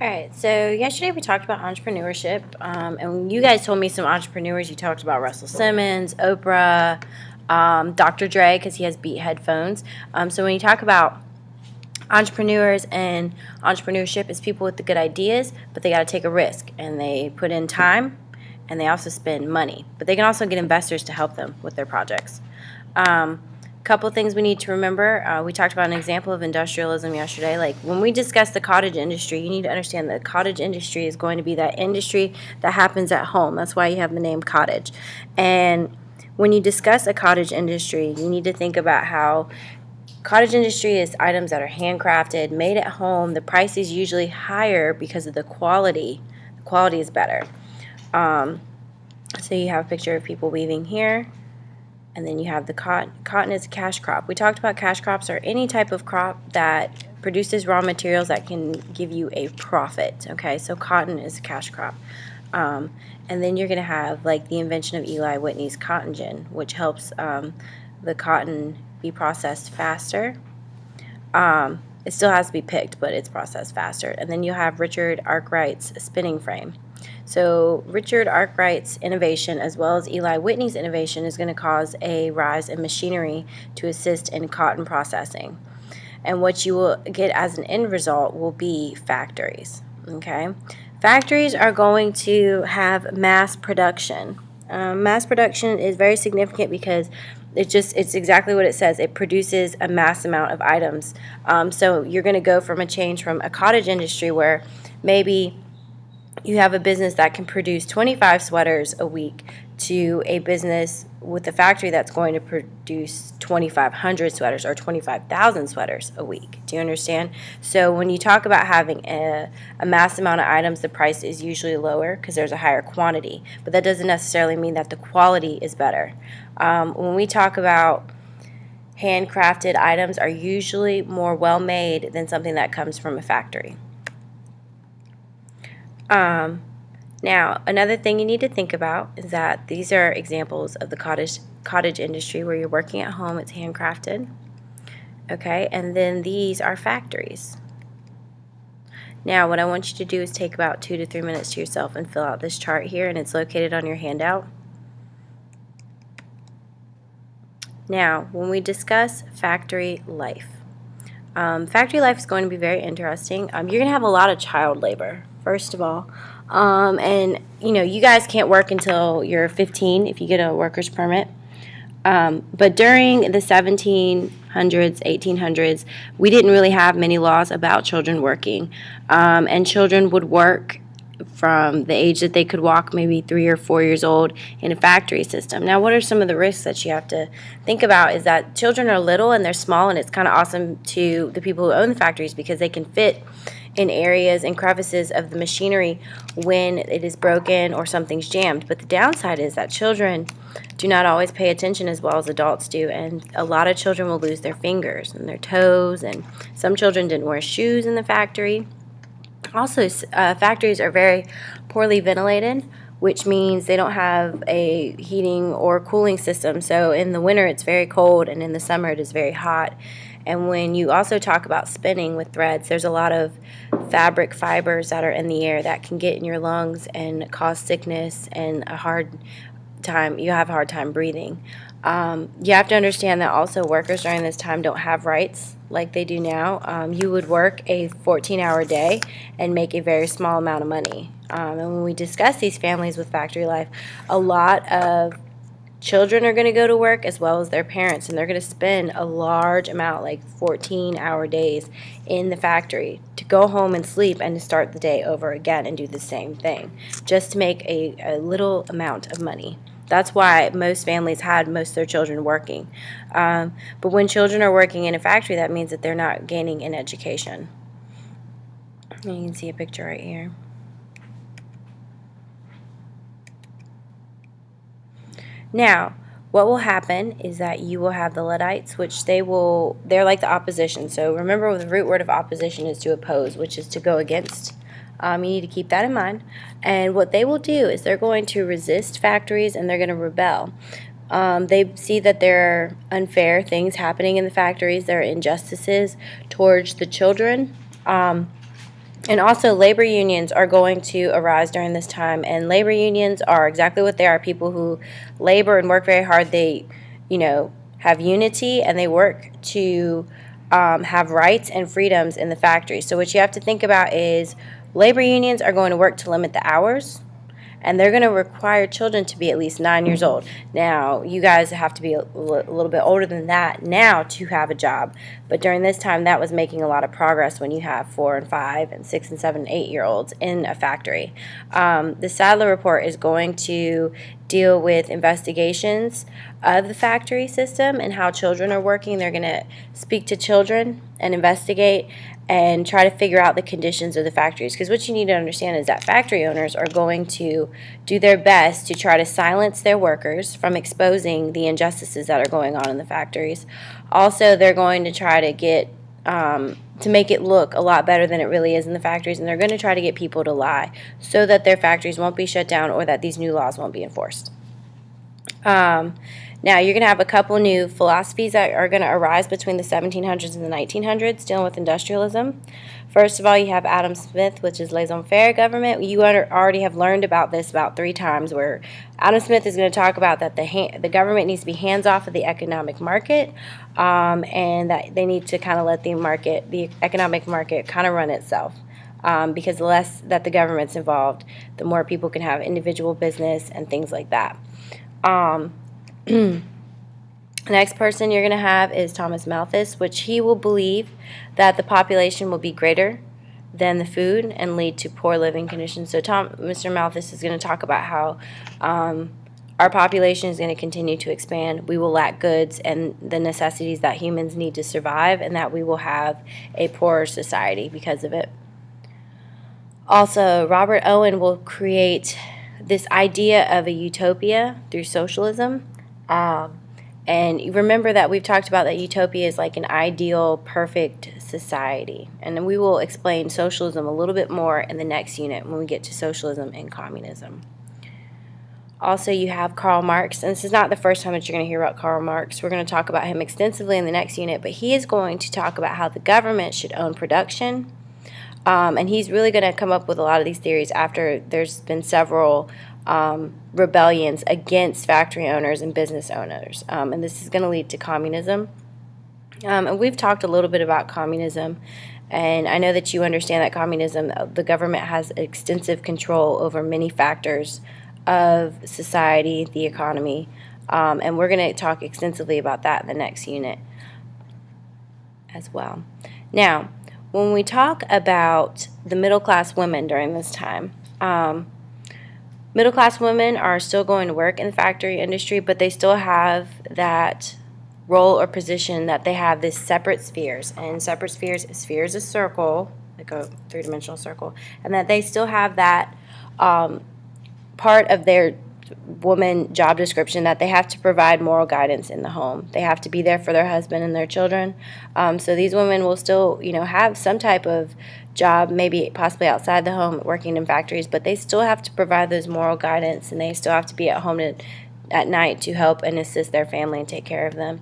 All right, so yesterday we talked about entrepreneurship, and you guys told me some entrepreneurs. You talked about Russell Simmons, Oprah, Dr. Dre, because he has Beat headphones. So when you talk about entrepreneurs and entrepreneurship, it's people with the good ideas, but they got to take a risk, and they put in time, and they also spend money. But they can also get investors to help them with their projects. Couple things we need to remember. We talked about an example of industrialism yesterday. Like when we discuss the cottage industry, you need to understand that the cottage industry is going to be that industry that happens at home. That's why you have the name cottage. And when you discuss a cottage industry, you need to think about how cottage industry is items that are handcrafted, made at home. The price is usually higher because of the quality. The quality is better. So you have a picture of people weaving here. And then you have the cotton. Cotton is a cash crop. We talked about cash crops are any type of crop that produces raw materials that can give you a profit. Okay, so cotton is a cash crop. And then you're going to have like the invention of Eli Whitney's cotton gin, which helps the cotton be processed faster. It still has to be picked, but it's processed faster. And then you have Richard Arkwright's spinning frame. So Richard Arkwright's innovation, as well as Eli Whitney's innovation, is going to cause a rise in machinery to assist in cotton processing. And what you will get as an end result will be factories. Okay, factories are going to have mass production. Mass production is very significant because it's exactly what it says. It produces a mass amount of items. So you're going to go from a change from a cottage industry where maybe you have a business that can produce 25 sweaters a week to a business with a factory that's going to produce 2,500 sweaters or 25,000 sweaters a week. Do you understand? So when you talk about having a mass amount of items, the price is usually lower because there's a higher quantity. But that doesn't necessarily mean that the quality is better. When we talk about handcrafted items are usually more well-made than something that comes from a factory. Now, another thing you need to think about is that these are examples of the cottage industry where you're working at home. It's handcrafted. Okay, and then these are factories. Now, what I want you to do is take about 2 to 3 minutes to yourself and fill out this chart here, and it's located on your handout. Now, when we discuss factory life is going to be very interesting. You're going to have a lot of child labor, first of all. And, you guys can't work until you're 15 if you get a worker's permit. But during the 1700s, 1800s, we didn't really have many laws about children working. And children would work from the age that they could walk, maybe 3 or 4 years old, in a factory system. Now, what are some of the risks that you have to think about is that children are little and they're small, and it's kind of awesome to the people who own the factories because they can fit in areas and crevices of the machinery when it is broken or something's jammed. But the downside is that children do not always pay attention as well as adults do, and a lot of children will lose their fingers and their toes, and some children didn't wear shoes in the factory. Also, factories are very poorly ventilated, which means they don't have a heating or cooling system. So in the winter, it's very cold, and in the summer, it is very hot. And when you also talk about spinning with threads, there's a lot of fabric fibers that are in the air that can get in your lungs and cause sickness and you have a hard time breathing. You have to understand that also workers during this time don't have rights like they do now. You would work a 14-hour day and make a very small amount of money. And when we discuss these families with factory life, a lot of children are going to go to work as well as their parents, and they're going to spend a large amount, like 14-hour days in the factory to go home and sleep and to start the day over again and do the same thing just to make a little amount of money. That's why most families had most of their children working. But when children are working in a factory, that means that they're not gaining an education. And you can see a picture right here. Now, what will happen is that you will have the Luddites, which they're like the opposition. So remember, the root word of opposition is to oppose, which is to go against. You need to keep that in mind. And what they will do is they're going to resist factories and they're going to rebel. They see that there are unfair things happening in the factories. There are injustices towards the children. And also, labor unions are going to arise during this time. And labor unions are exactly what they are: people who labor and work very hard. They, have unity, and they work to have rights and freedoms in the factory. So, what you have to think about is labor unions are going to work to limit the hours, and they're going to require children to be at least 9 years old. Now, you guys have to be a little bit older than that now to have a job, but during this time, that was making a lot of progress when you have 4 and 5 and 6 and 7 and 8-year-olds in a factory. The Sadler Report is going to deal with investigations of the factory system and how children are working. They're going to speak to children and investigate and try to figure out the conditions of the factories. Because what you need to understand is that factory owners are going to do their best to try to silence their workers from exposing the injustices that are going on in the factories. Also, they're going to try to get to make it look a lot better than it really is in the factories, and they're going to try to get people to lie so that their factories won't be shut down or that these new laws won't be enforced. Now, you're going to have a couple new philosophies that are going to arise between the 1700s and the 1900s dealing with industrialism. First of all, you have Adam Smith, which is laissez-faire government. You already have learned about this about 3 times, where Adam Smith is going to talk about that the government needs to be hands-off of the economic market, and that they need to kind of let the economic market kind of run itself. Because the less that the government's involved, the more people can have individual business and things like that. The next person you're going to have is Thomas Malthus, which he will believe that the population will be greater than the food and lead to poor living conditions. So Mr. Malthus is going to talk about how our population is going to continue to expand. We will lack goods and the necessities that humans need to survive, and that we will have a poorer society because of it. Also, Robert Owen will create this idea of a utopia through socialism. And remember that we've talked about that utopia is like an ideal, perfect society. And we will explain socialism a little bit more in the next unit when we get to socialism and communism. Also, you have Karl Marx, and this is not the first time that you're going to hear about Karl Marx. We're going to talk about him extensively in the next unit, but he is going to talk about how the government should own production. And he's really going to come up with a lot of these theories after there's been several rebellions against factory owners and business owners. And this is going to lead to communism. And we've talked a little bit about communism. And I know that you understand that communism, the government has extensive control over many factors of society, the economy. And we're going to talk extensively about that in the next unit as well. Now, when we talk about the middle-class women during this time, middle-class women are still going to work in the factory industry, but they still have that role or position that they have this separate spheres. And separate spheres a circle, like a 3-dimensional circle, and that they still have that part of their woman job description that they have to provide moral guidance in the home. They have to be there for their husband and their children. So these women will still, have some type of job, maybe possibly outside the home, working in factories, but they still have to provide those moral guidance, and they still have to be at home at night to help and assist their family and take care of them.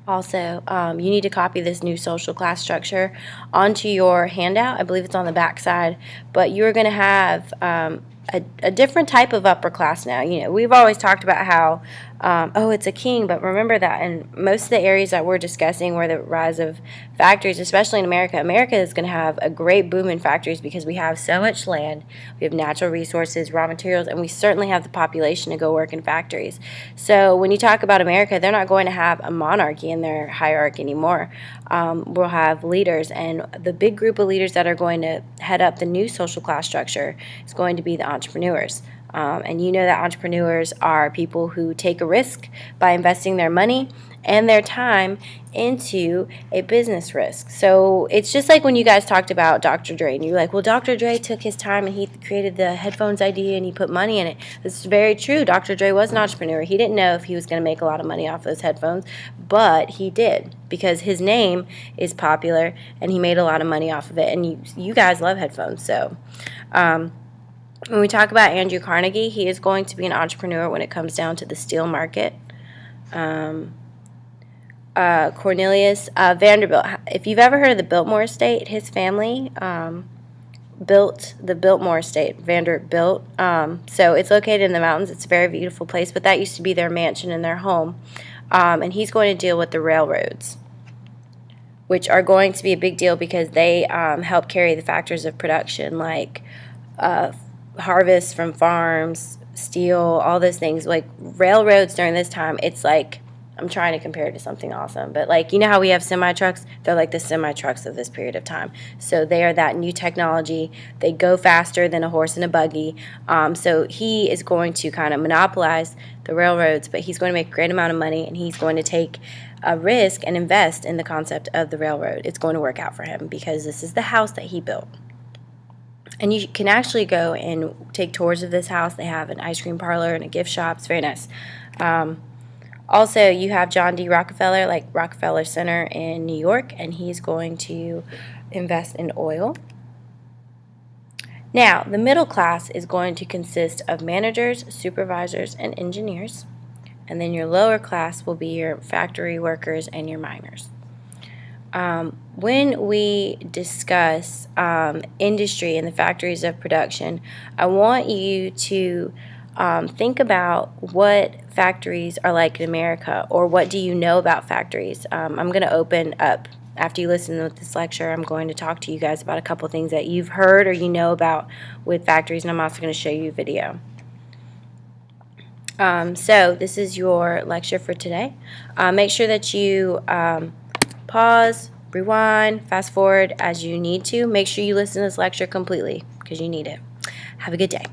Also, you need to copy this new social class structure onto your handout. I believe it's on the back side, but you're going to have a different type of upper class now. We've always talked about how, it's a king, but remember that in most of the areas that we're discussing where the rise of factories, especially in America is going to have a great boom in factories because we have so much land, we have natural resources, raw materials, and we certainly have the population to go work in factories. So when you talk about America, they're not going to have a monarchy in their hierarchy anymore. We'll have leaders, and the big group of leaders that are going to head up the new social class structure is going to be the entrepreneurs. And you know that entrepreneurs are people who take a risk by investing their money and their time into a business risk. So it's just like when you guys talked about Dr. Dre, and you're like, well, Dr. Dre took his time and he created the headphones idea and he put money in it. This is very true. Dr. Dre was an entrepreneur. He didn't know if he was going to make a lot of money off those headphones, but he did, because his name is popular and he made a lot of money off of it. And you guys love headphones. So when we talk about Andrew Carnegie, he is going to be an entrepreneur when it comes down to the steel market. Cornelius Vanderbilt. If you've ever heard of the Biltmore Estate, his family built the Biltmore Estate, Vanderbilt. So it's located in the mountains. It's a very beautiful place, but that used to be their mansion and their home. And he's going to deal with the railroads, which are going to be a big deal because they help carry the factors of production, like harvest from farms, steel, all those things. Like railroads during this time, it's like, I'm trying to compare it to something awesome, but like, you know how we have semi-trucks? They're like the semi-trucks of this period of time. So they are that new technology. They go faster than a horse and a buggy. So he is going to kind of monopolize the railroads, but he's going to make a great amount of money, and he's going to take a risk and invest in the concept of the railroad. It's going to work out for him because this is the house that he built. And you can actually go and take tours of this house. They have an ice cream parlor and a gift shop. It's very nice. Also, you have John D. Rockefeller, like Rockefeller Center in New York, and he's going to invest in oil. Now, the middle class is going to consist of managers, supervisors, and engineers. And then your lower class will be your factory workers and your miners. When we discuss industry and the factories of production, I want you to think about what factories are like in America, or what do you know about factories. I'm going to open up, after you listen to this lecture, I'm going to talk to you guys about a couple things that you've heard or you know about with factories, and I'm also going to show you a video. So this is your lecture for today. Make sure that you pause, rewind, fast forward as you need to. Make sure you listen to this lecture completely because you need it. Have a good day.